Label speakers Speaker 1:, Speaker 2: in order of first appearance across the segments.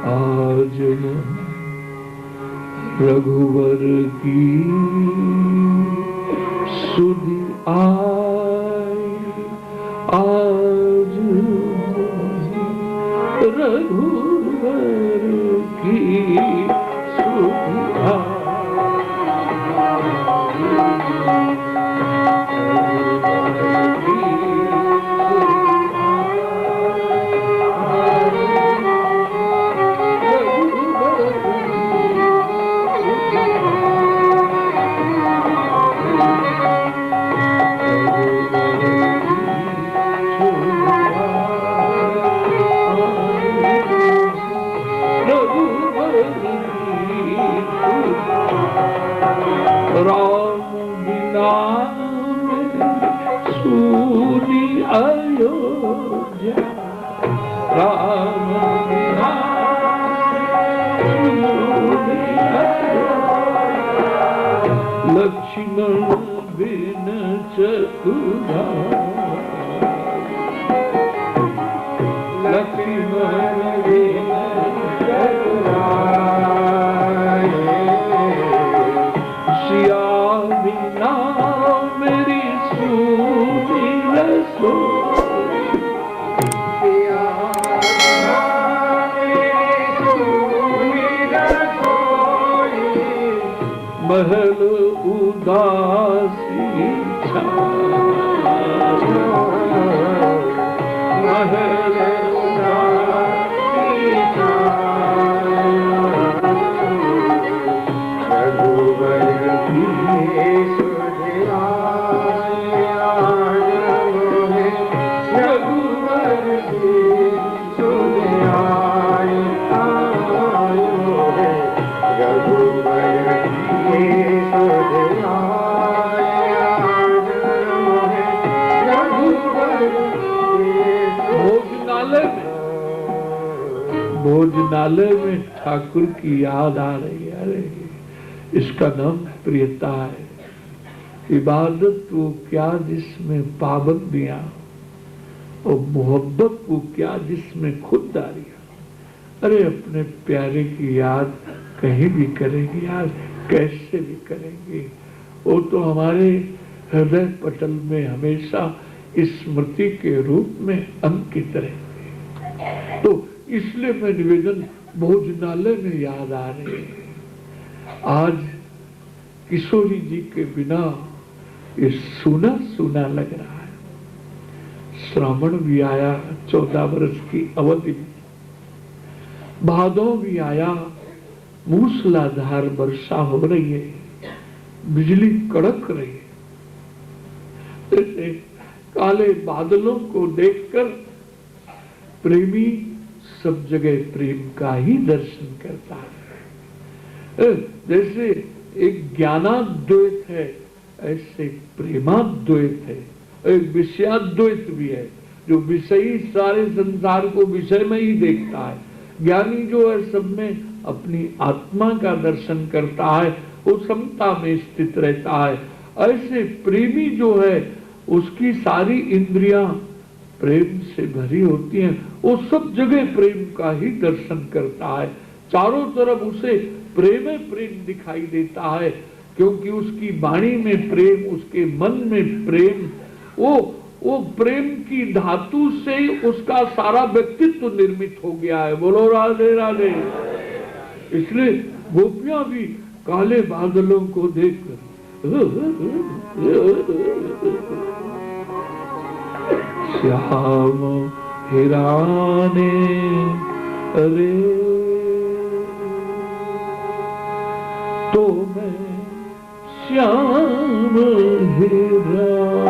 Speaker 1: आज रघुवर की सुधि आई, आज रघुवर की सुधि आई। राम बिना सूनी अयोध्या, राम बिना सूनी अयोध्या, लक्ष्मण बिन चतुराई, लक्ष्मण बिन चतुराई, सिया बिना मेरी सूनी रसोई, सिया बिना मेरी सूनी रसोई, महल उदासी छाया, महल उदासी छाया, रघुवर की सुधि आई, रघुवर की सुधि आई, रघुवर की सुधि आई, रघुवर भोजनालय में ठाकुर की याद आ रही है। अरे इसका नाम प्रियता है। इबादत वो क्या जिसमें पाबंदियां, और मोहब्बत वो क्या जिसमें खुददारियां। अरे अपने प्यारे की याद कहीं भी करेंगे यार, कैसे भी करेंगे, वो तो हमारे हृदय पटल में हमेशा स्मृति के रूप में अंकित रहेंगे। तो इसलिए मैं निवेदन भोजनालय में याद आ रहे हैं। आज किशोरी जी के बिना ये सूना सूना लग रहा है। श्रावण भी आया 14 वर्ष की अवधि में, भादों भी आया, मूसलाधार वर्षा हो रही है, बिजली कड़क रही है। जैसे काले बादलों को देखकर प्रेमी सब जगह प्रेम का ही दर्शन करता है। जैसे एक ज्ञानाद्वैत है, ऐसे प्रेमाद्वैत है, एक विषयाद्वैत भी है, जो विषयी सारे संसार को विषय में ही देखता है। ज्ञानी जो है सब में अपनी आत्मा का दर्शन करता है, वो समता में स्थित रहता है। ऐसे प्रेमी जो है उसकी सारी इंद्रियां प्रेम से भरी होती हैं, वो सब जगह प्रेम का ही दर्शन करता है। चारों तरफ उसे प्रेम प्रेम दिखाई देता है, क्योंकि उसकी वाणी में प्रेम, उसके मन में प्रेम, वो प्रेम की धातु से उसका सारा व्यक्तित्व निर्मित हो गया है। बोलो राधे राधे। इसलिए गोपियां भी काले बादलों को देखकर श्याम हिराने अरे तो मैं श्याम हिराने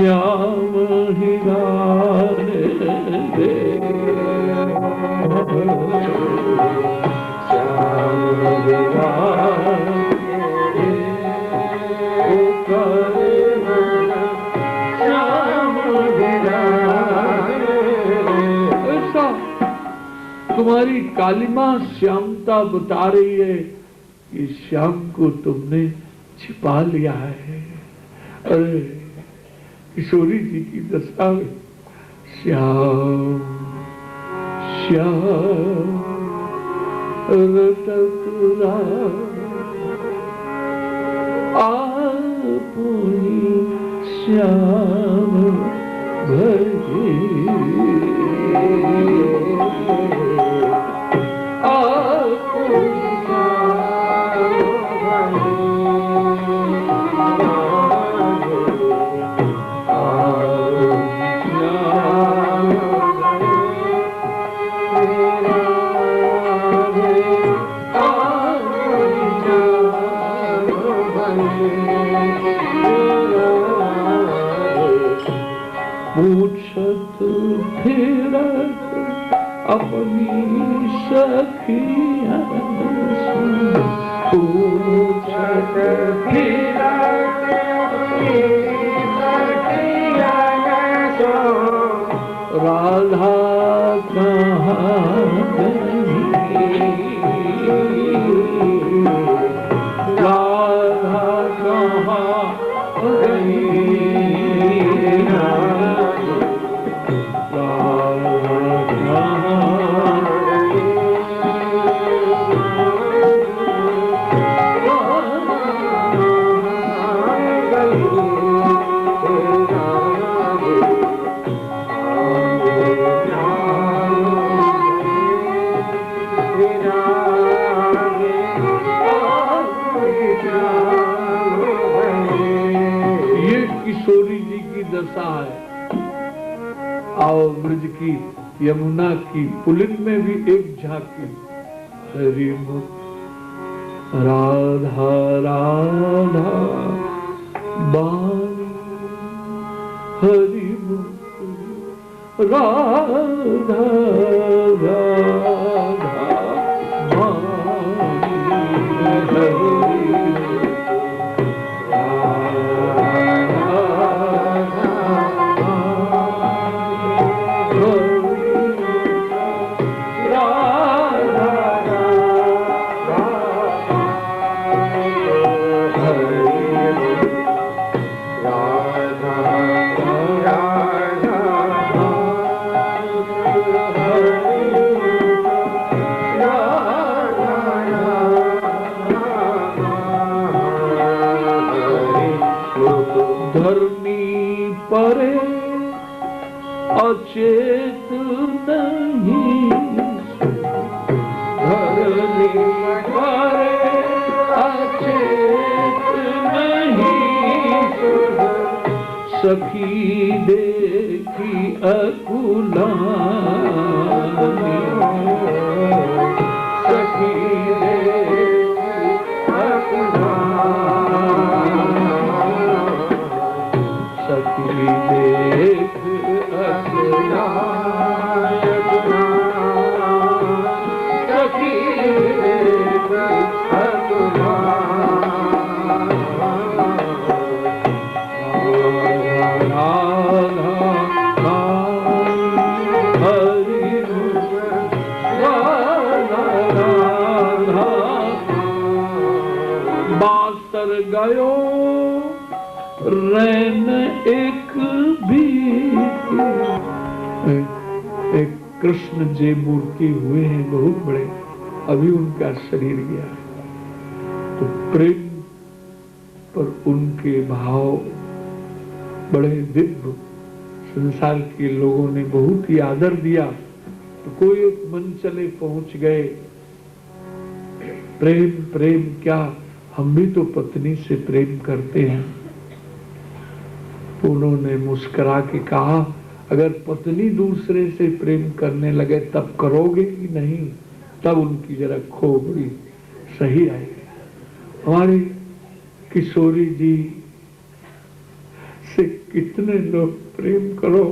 Speaker 1: श्याम हिराने दे, श्याम हिराने हमारी कालिमा श्यामता बता रही है कि श्याम को तुमने छिपा लिया है। अरे किशोरी जी की दशा में श्याम श्याम रटतुरा आपुनी श्याम भजे पूछत फिरत अपनी सखिया पूछत फिरत अपनी सखिया राधा कहाँ गई, राधा कहाँ गई, दशा है। आओ ब्रज की यमुना की पुलिन में भी एक झांकी। हरि मुख राधा राधा बानी, हरि मुख राधा राधा बानी, धरनी परे अचेत नहीं, धरनी परे अचेत नहीं, सखी देखी अकुलानी, सखी देखी अकुलानी, सखी देख अकुलानी, सखी देख अकुलानी, बासर गयो रैन एक भी, एक कृष्ण जी मूर्ति हुए हैं बहुत बड़े, अभी उनका शरीर गया तो प्रेम पर उनके भाव बड़े दिव्य, संसार के लोगों ने बहुत ही आदर दिया। तो कोई एक मन चले पहुंच गए, प्रेम प्रेम क्या, हम भी तो पत्नी से प्रेम करते हैं। उन्होंने मुस्कुरा के कहा, अगर पत्नी दूसरे से प्रेम करने लगे तब करोगे कि नहीं, तब उनकी जरा खोपड़ी सही आएगी। हमारी किशोरी जी से कितने लोग प्रेम करो,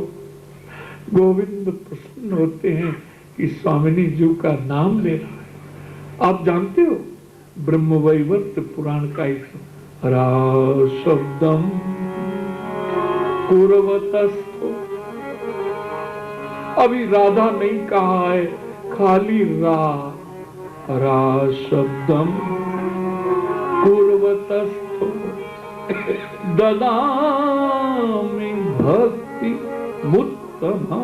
Speaker 1: गोविंद प्रसन्न होते हैं कि स्वामिनी जी का नाम ले रहा है। आप जानते हो ब्रह्मवैवर्त पुराण का एक हरा शब्दम पूर्वतस्थो, अभी राधा नहीं कहा है, खाली रा रा शब्दम कुर्वतस्थो ददामि भक्ति मुत्तमा।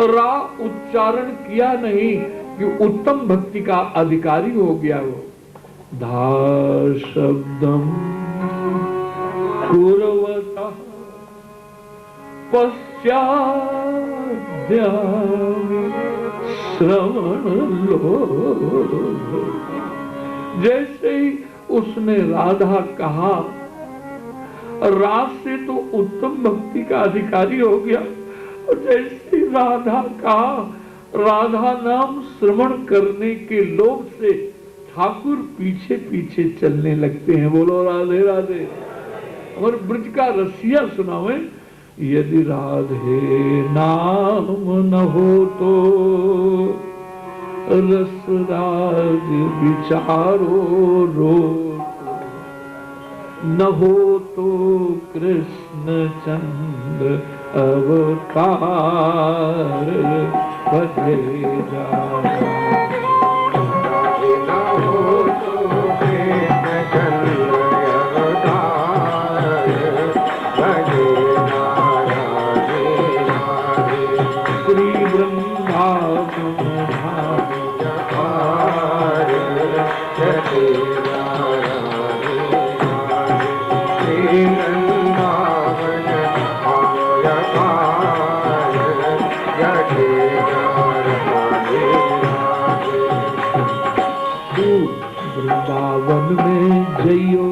Speaker 1: रा उच्चारण किया नहीं कि उत्तम भक्ति का अधिकारी हो गया वो। धा शब्दम कुर्वतः पश्चाद्यामि श्रवण लो। जैसे ही उसने राधा कहा, रास से तो उत्तम भक्ति का अधिकारी हो गया। और जैसे ही राधा कहा, राधा नाम श्रवण करने के लोभ से ठाकुर पीछे पीछे चलने लगते हैं। बोलो राधे राधे। और ब्रज का रसिया सुनावे, यदि राधे नाम न हो तो रसराज विचारो रो, न हो तो कृष्ण चंद्र अवतार भजे जा। वृंदावन में जइयो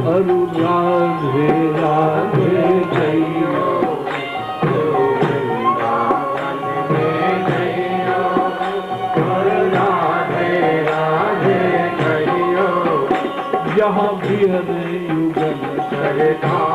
Speaker 1: अरु राधे राधे जइयो, वृंदावन में जइयो अरु राधे राधे जइयो। यहाँ भी हरे युगल सरकार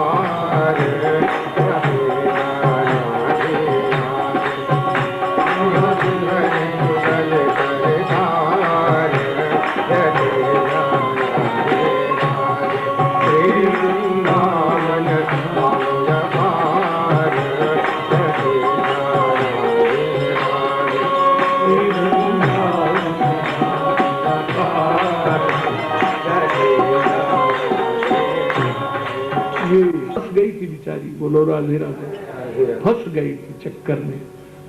Speaker 1: बेचारी। बोलो राधे राधे। फंस गई थी चक्कर में।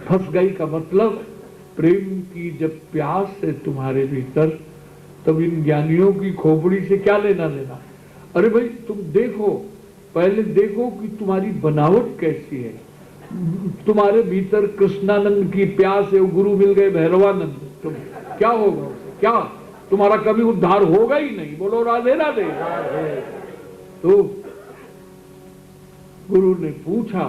Speaker 1: फंस गई का मतलब प्रेम की जब प्यास है तुम्हारे भीतर, तब इन ज्ञानियों की खोपड़ी से क्या लेना देना। अरे भाई तुम देखो, पहले देखो कि तुम्हारी बनावट कैसी है। तुम्हारे भीतर कृष्णानंद की प्यास है, वो गुरु मिल गए भैरवानंद, तुम क्या होगा उसे? क्या तुम्हारा कभी उद्धार होगा ही नहीं। बोलो राधे राधे। तो गुरु ने पूछा,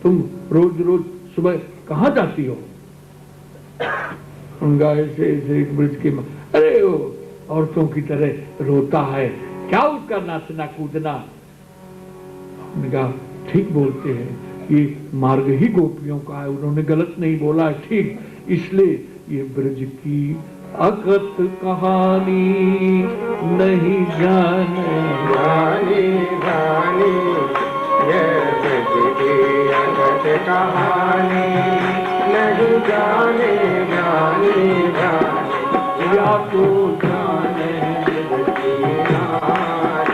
Speaker 1: तुम रोज रोज सुबह कहाँ जाती हो? उनका ऐसे ऐसे ब्रज के, अरे वो औरतों की तरह रोता है, क्या उसका नाचना कूदना। उनका ठीक बोलते हैं, ये मार्ग ही गोपियों का है, उन्होंने गलत नहीं बोला है, ठीक। इसलिए ये ब्रज की अकथ कहानी नहीं जाने
Speaker 2: जानी जानी, ये ब्रज की अकथ कहानी नहीं जाने जानी जानी,
Speaker 1: या तो जाने
Speaker 2: ब्रज की नाच,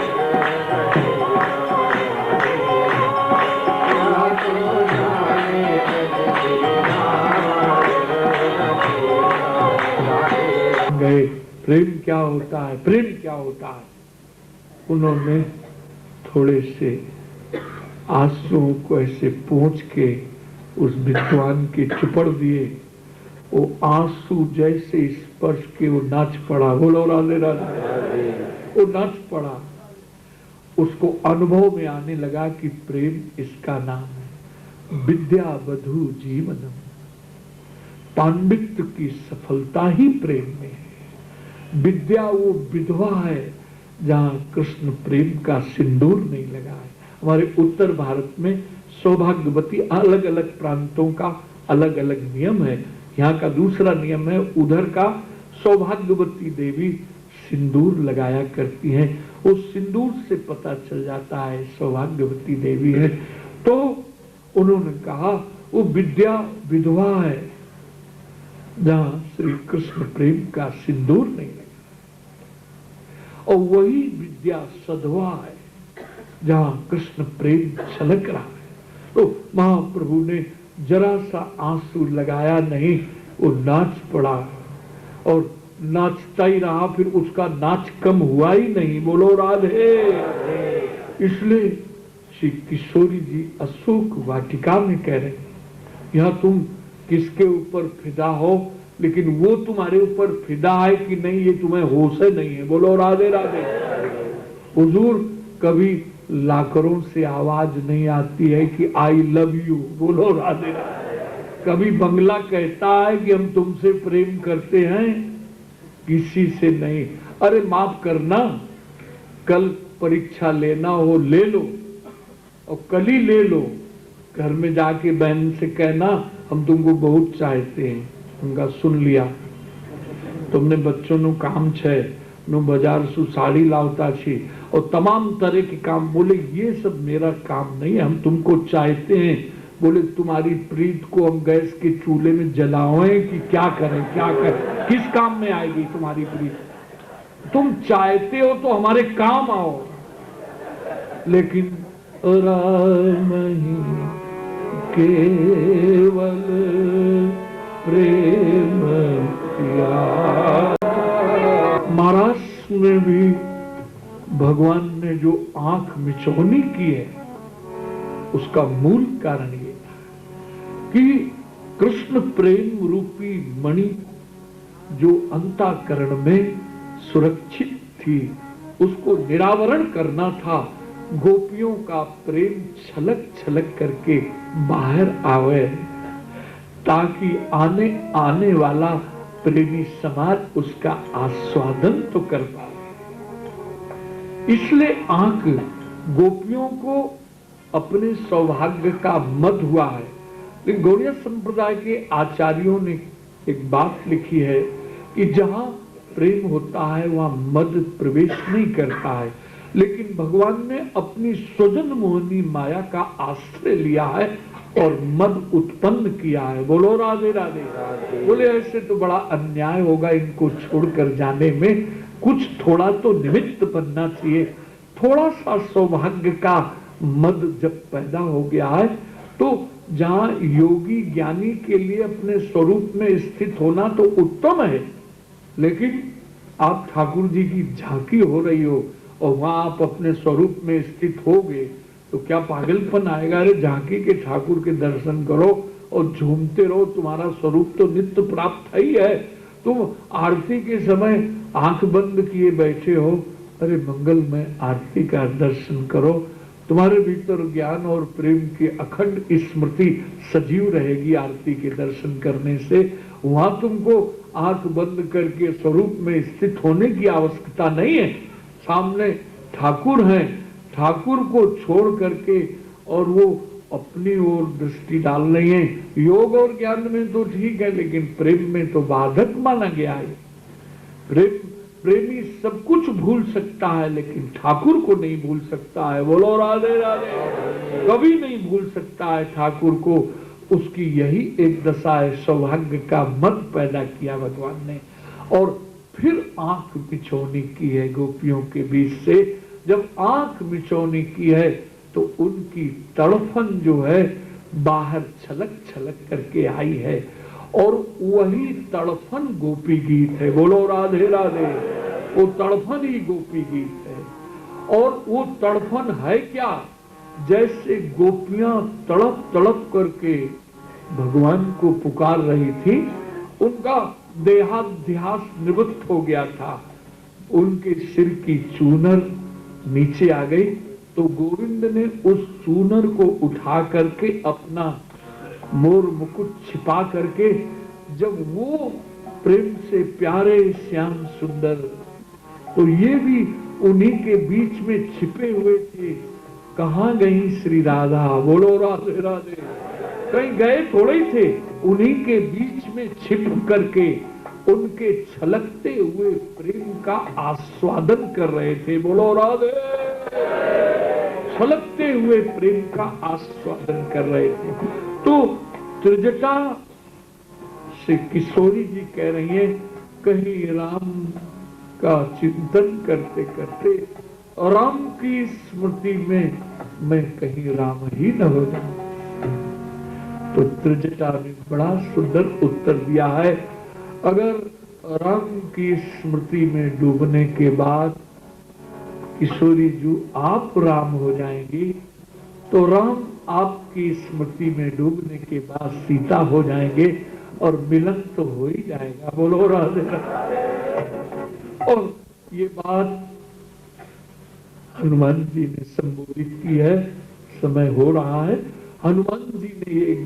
Speaker 2: या तो जाने ब्रज की नाच।
Speaker 1: गए प्रेम क्या होता है, प्रेम क्या होता है। उन्होंने थोड़े से आंसुओं को ऐसे पोंछ के उस विद्वान के चुपड़ दिए। वो आंसू जैसे स्पर्श के वो नाच पड़ा। बोलो राधे राधे। वो नाच पड़ा, उसको अनुभव में आने लगा कि प्रेम इसका नाम है। विद्या वधु जीवनम, पांडित्य की सफलता ही प्रेम में है। विद्या वो विधवा है जहां कृष्ण प्रेम का सिंदूर नहीं लगा है। हमारे उत्तर भारत में सौभाग्यवती, अलग अलग प्रांतों का अलग अलग नियम है। यहाँ का दूसरा नियम है, उधर का सौभाग्यवती देवी सिंदूर लगाया करती हैं। उस सिंदूर से पता चल जाता है सौभाग्यवती देवी है। तो उन्होंने कहा वो विद्या विधवा है जहां श्री कृष्ण प्रेम का सिंदूर नहीं लगा, और वही विद्या सधवा है जहां कृष्ण प्रेम छलक रहा है। तो महाप्रभु ने जरा सा आंसू लगाया नहीं, वो नाच पड़ा और नाचता ही रहा, फिर उसका नाच कम हुआ ही नहीं। बोलो राधे। इसलिए श्री किशोरी जी अशोक वाटिका में कह रहे हैं, यहाँ तुम किसके ऊपर फिदा हो, लेकिन वो तुम्हारे ऊपर फिदा है कि नहीं ये तुम्हें होश नहीं है। बोलो राधे राधे। हुजूर कभी लाकरों से आवाज नहीं आती है कि आई लव यू। बोलो राधे राधे। कभी बंगला कहता है कि हम तुमसे प्रेम करते हैं, किसी से नहीं। अरे माफ करना, कल परीक्षा लेना हो ले लो, और कल ही ले लो। घर में जाके बहन से कहना हम तुमको बहुत चाहते हैं। उनका सुन लिया, तुमने बच्चों नु काम छे, नु बाजार सु साड़ी लावता छी और तमाम तरह के काम। बोले ये सब मेरा काम नहीं है, हम तुमको चाहते हैं। बोले तुम्हारी प्रीत को हम गैस के चूल्हे में जलाएं कि क्या करें, क्या करें, किस काम में आएगी तुम्हारी प्रीत? तुम चाहते हो तो हमारे काम आओ। लेकिन राम ही केवल प्रेम प्यार। महाराज में भी भगवान ने जो आंख मिचौनी की है, उसका मूल कारण ये कि कृष्ण प्रेम रूपी मणि जो अंतःकरण में सुरक्षित थी, उसको निरावरण करना था। गोपियों का प्रेम छलक छलक करके बाहर आवे, ताकि आने आने वाला प्रेमी समाज उसका आस्वादन तो कर पाए। इसलिए आंख गोपियों को अपने सौभाग्य का मद हुआ है। लेकिन गौड़िया संप्रदाय के आचार्यों ने एक बात लिखी है कि जहां प्रेम होता है वहां मद प्रवेश नहीं करता है, लेकिन भगवान ने अपनी स्वजन मोहनी माया का आश्रय लिया है और मद उत्पन्न किया है। बोलो राधे राधे। बोले ऐसे तो बड़ा अन्याय होगा इनको छोड़कर जाने में, कुछ थोड़ा तो निमित्त बनना चाहिए। थोड़ा सा सौभाग्य का मद जब पैदा हो गया है, तो जहां योगी ज्ञानी के लिए अपने स्वरूप में स्थित होना तो उत्तम है, लेकिन आप ठाकुर जी की झांकी हो रही हो और वहां आप अपने स्वरूप में स्थित हो गए तो क्या पागलपन आएगा? अरे झांकी के ठाकुर के दर्शन करो और झूमते रहो, तुम्हारा स्वरूप तो नित्य प्राप्त ही है। तुम आरती के समय आंख बंद किए बैठे हो, अरे मंगल में आरती का दर्शन करो, तुम्हारे भीतर ज्ञान और प्रेम की अखंड स्मृति सजीव रहेगी आरती के दर्शन करने से। वहां तुमको आंख बंद करके स्वरूप में स्थित होने की आवश्यकता नहीं है। सामने ठाकुर हैं, ठाकुर को छोड़ करके और वो अपनी ओर दृष्टि डाल रही है। योग और ज्ञान में तो ठीक है, लेकिन प्रेम में तो बाधक माना गया है। प्रेमी सब कुछ भूल सकता है, लेकिन ठाकुर को नहीं भूल सकता है। बोलो राधे राधे। कभी नहीं भूल सकता है ठाकुर को। उसकी यही एक दशा है, सौभाग्य का मद पैदा किया भगवान ने। और फिर आंख मिचौनी की है गोपियों के बीच से। जब आंख मिचौनी की है तो उनकी तड़फन जो है बाहर छलक छलक करके आई है, और वही तड़फन गोपी गीत है। बोलो राधे राधे। वो तड़फन ही गोपी गीत है। और वो तड़फन है क्या? जैसे गोपियां तड़प तड़प करके भगवान को पुकार रही थी, उनका देहाध्यास निवृत्त हो गया था, उनके सिर की चूनर नीचे आ गई, तो गोविंद ने उस चूनर को उठा करके अपना मोर मुकुट छिपा करके, जब वो प्रेम से प्यारे श्याम सुंदर, तो ये भी उन्हीं के बीच में छिपे हुए थे। कहाँ गई श्री राधा? बोलो राधे राधे। कहीं गए थोड़े ही थे, उन्हीं के बीच में छिप करके उनके छलकते हुए प्रेम का आस्वादन कर रहे थे। बोलो राधे। छलकते हुए प्रेम का आस्वादन कर रहे थे। तो त्रिजटा से किशोरी जी कह रही है, कहीं राम का चिंतन करते करते राम की स्मृति में मैं कहीं राम ही न हो जाऊं। तो त्रिजटा ने बड़ा सुंदर उत्तर दिया है, अगर राम की स्मृति में डूबने के बाद किशोरी जी आप राम हो जाएंगी, तो राम आपकी स्मृति में डूबने के बाद सीता हो जाएंगे और मिलन तो हो ही जाएगा। बोलो राधे राधे। और ये बात हनुमान जी ने संबोधित की है। समय हो रहा है। हनुमान जी ने ये